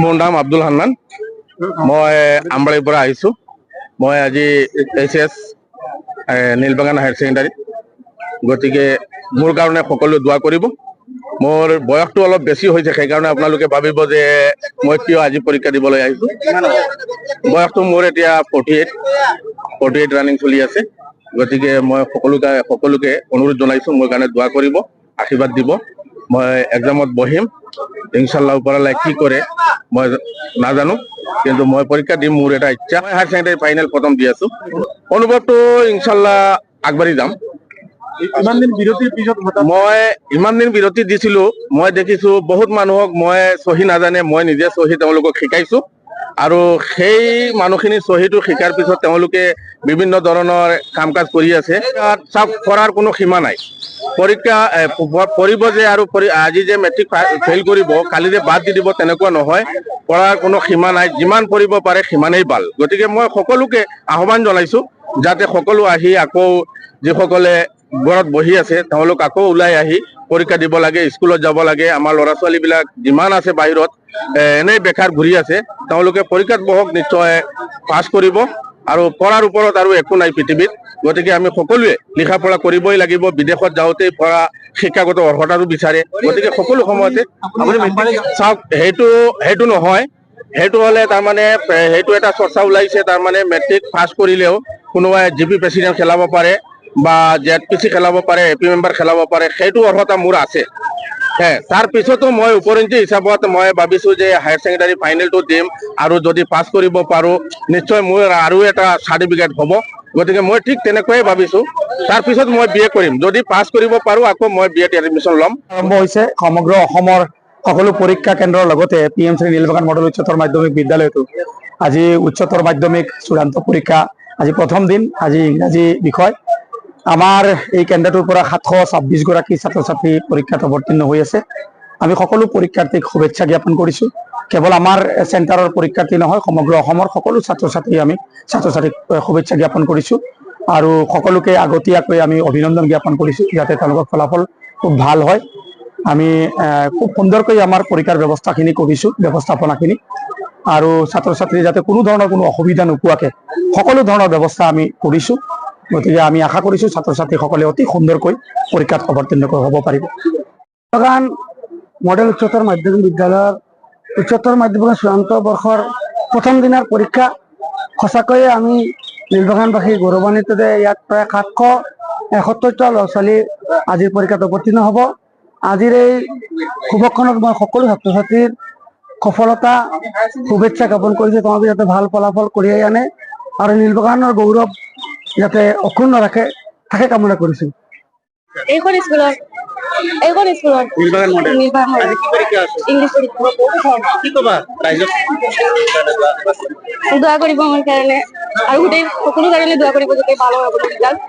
মোৰ নাম আব্দুল হান্নান। মই আমবাৰীৰ পৰা আহিছোঁ। মই আজি HS নীলবাগান হায়াৰ ছেকেণ্ডাৰী, গতিকে মোৰ কাৰণে সকলোৱে দোৱা কৰিব। মোৰ বয়সটো অলপ বেছি হৈছে, সেইকাৰণে আপোনালোকে ভাবিব যে মই কিয় আজি পৰীক্ষা দিবলৈ আহিছোঁ। বয়সটো মোৰ এতিয়া 48 ৰানিং চলি আছে। গতিকে মই সকলোকে অনুৰোধ জনাইছোঁ মোৰ কাৰণে দোৱা কৰিব, আশীৰ্বাদ দিব। মই এক্সামত বহিম, ইনশাল্লাহ ওপৰৱালাই কি কৰে মই নাজানো, কিন্তু মই পৰীক্ষা দিম, মোৰ এটা ইচ্ছা। মই হায়াৰ ছেকেণ্ডাৰী ফাইনেল প্ৰথম দি আছোঁ। অনুভৱটো ইনশাল্লাহ আগবাঢ়ি যাম। ইমান দিন বিৰতিৰ পিছত মই ইমান দিন বিৰতি দিছিলো, মই দেখিছো বহুত মানুহক মই চহী নাজানে, মই নিজে চহী তেওঁলোকক শিকাইছো, আৰু সেই মানুহখিনি চহীটো শিকাৰ পিছত তেওঁলোকে বিভিন্ন ধৰণৰ কাম কাজ কৰি আছে। চাওক, কৰাৰ কোনো সীমা নাই। পৰীক্ষা পঢ়িব যে আৰু আজি যে মেট্ৰিক ফেইল কৰিব, কালি যে বাদ দি দিব, তেনেকুৱা নহয়। পঢ়াৰ কোনো সীমা নাই, যিমান পঢ়িব পাৰে সিমানেই ভাল। গতিকে মই সকলোকে আহ্বান জনাইছো যাতে সকলো আহি আকৌ যিসকলে ঘৰত বহি আছে তেওঁলোক আকৌ ওলাই আহি পৰীক্ষা দিব লাগে, স্কুলত যাব লাগে। আমাৰ ল'ৰা ছোৱালীবিলাক যিমান আছে বাহিৰত এনেই বেকাৰ ঘূৰি আছে, তেওঁলোকে পৰীক্ষাত বহক, নিশ্চয় পাছ কৰিব। আৰু পঢ়াৰ ওপৰত আৰু একো নাই পৃথিৱীত। গতিকে আমি সকলোৱে লিখা পঢ়া কৰিবই লাগিব। বিদেশত যাওঁতেই পঢ়া শিক্ষাগত অৰ্হতাটো বিচাৰে। গতিকে সকলো সময়তে চাওক, সেইটো নহয়। সেইটো হ'লে তাৰমানে সেইটো এটা চৰ্চা ওলাইছে, তাৰমানে মেট্ৰিক পাছ কৰিলেও কোনোবাই GP প্ৰেচিডেণ্ট খেলাব পাৰে বা ZPC খেলাব পাৰে, AP মেম্বাৰ খেলাব পাৰে। সেইটো অৰ্হতা মোৰ আছে। তাৰ পিছতো মই উপৰঞ্চি হিচাপত মই ভাবিছো যে হায়াৰ ছেকেণ্ডাৰী ফাইনেলটো দিম, আৰু যদি পাছ কৰিব পাৰো নিশ্চয় মোৰ আৰু এটা চাৰ্টিফিকেট হ'ব। গতিকে মই ঠিক তেনেকুৱাই ভাবিছো। তাৰপিছত মই BA কৰিম, যদি পাছ কৰিব পাৰো আকৌ মই BAত এডমিশ্যন ল'ম। আৰম্ভ হৈছে সমগ্ৰ অসমৰ সকলো পৰীক্ষা কেন্দ্ৰৰ লগতে PMC নীলবাগান মডেল উচ্চতৰ মাধ্যমিক বিদ্যালয়তো আজি উচ্চতৰ মাধ্যমিক চূড়ান্ত পৰীক্ষা, আজি প্ৰথম দিন। আজি ইংৰাজী বিষয়। আমাৰ এই কেন্দ্ৰটোৰ পৰা 726 গৰাকী ছাত্ৰ ছাত্ৰী পৰীক্ষাত অৱতীৰ্ণ হৈ আছে। আমি সকলো পৰীক্ষাৰ্থীক শুভেচ্ছা জ্ঞাপন কৰিছোঁ। কেৱল আমাৰ চেণ্টাৰৰ পৰীক্ষাৰ্থী নহয়, সমগ্ৰ অসমৰ সকলো ছাত্ৰ ছাত্ৰীক শুভেচ্ছা জ্ঞাপন কৰিছোঁ, আৰু সকলোকে আগতীয়াকৈ আমি অভিনন্দন জ্ঞাপন কৰিছোঁ যাতে তেওঁলোকৰ ফলাফল খুব ভাল হয়। আমি খুব সুন্দৰকৈ আমাৰ পৰীক্ষাৰ ব্যৱস্থাখিনি কৰিছোঁ, ব্যৱস্থাপনাখিনি, আৰু ছাত্ৰ ছাত্ৰী যাতে কোনো ধৰণৰ কোনো অসুবিধা নোপোৱাকৈ সকলো ধৰণৰ ব্যৱস্থা আমি কৰিছোঁ। গতিকে আমি আশা কৰিছোঁ ছাত্ৰ ছাত্ৰীসকলে অতি সুন্দৰকৈ পৰীক্ষাত অৱতীৰ্ণ হ'ব পাৰিব। নীলবাগান মডেল উচ্চতৰ মাধ্যমিক বিদ্যালয়ৰ উচ্চতৰ মাধ্যমিক চূড়ান্ত বৰ্ষৰ প্ৰথম দিনৰ পৰীক্ষা। সঁচাকৈয়ে আমি নীলবাগানবাসী গৌৰৱান্বিত যে ইয়াত প্ৰায় 771টা ল'ৰা ছোৱালী আজিৰ পৰীক্ষাত অৱতীৰ্ণ হ'ব। আজিৰ এই শুভক্ষণত মই সকলো ছাত্ৰ ছাত্ৰীৰ সফলতা শুভেচ্ছা জ্ঞাপন কৰিছোঁ। তেওঁলোকে যাতে ভাল ফলাফল কঢ়িয়াই আনে আৰু নীলবাগানৰ গৌৰৱ যাতে অক্ষুণ্ণ ৰাখে, তাকে কামনা কৰিছোঁ। এইখন স্কুলত দোয়া কৰিব মোৰ কাৰণে, আৰু গোটেই সকলো কাৰণে দোয়া কৰিব যাতে ভাল হয় ৰিজাল্ট।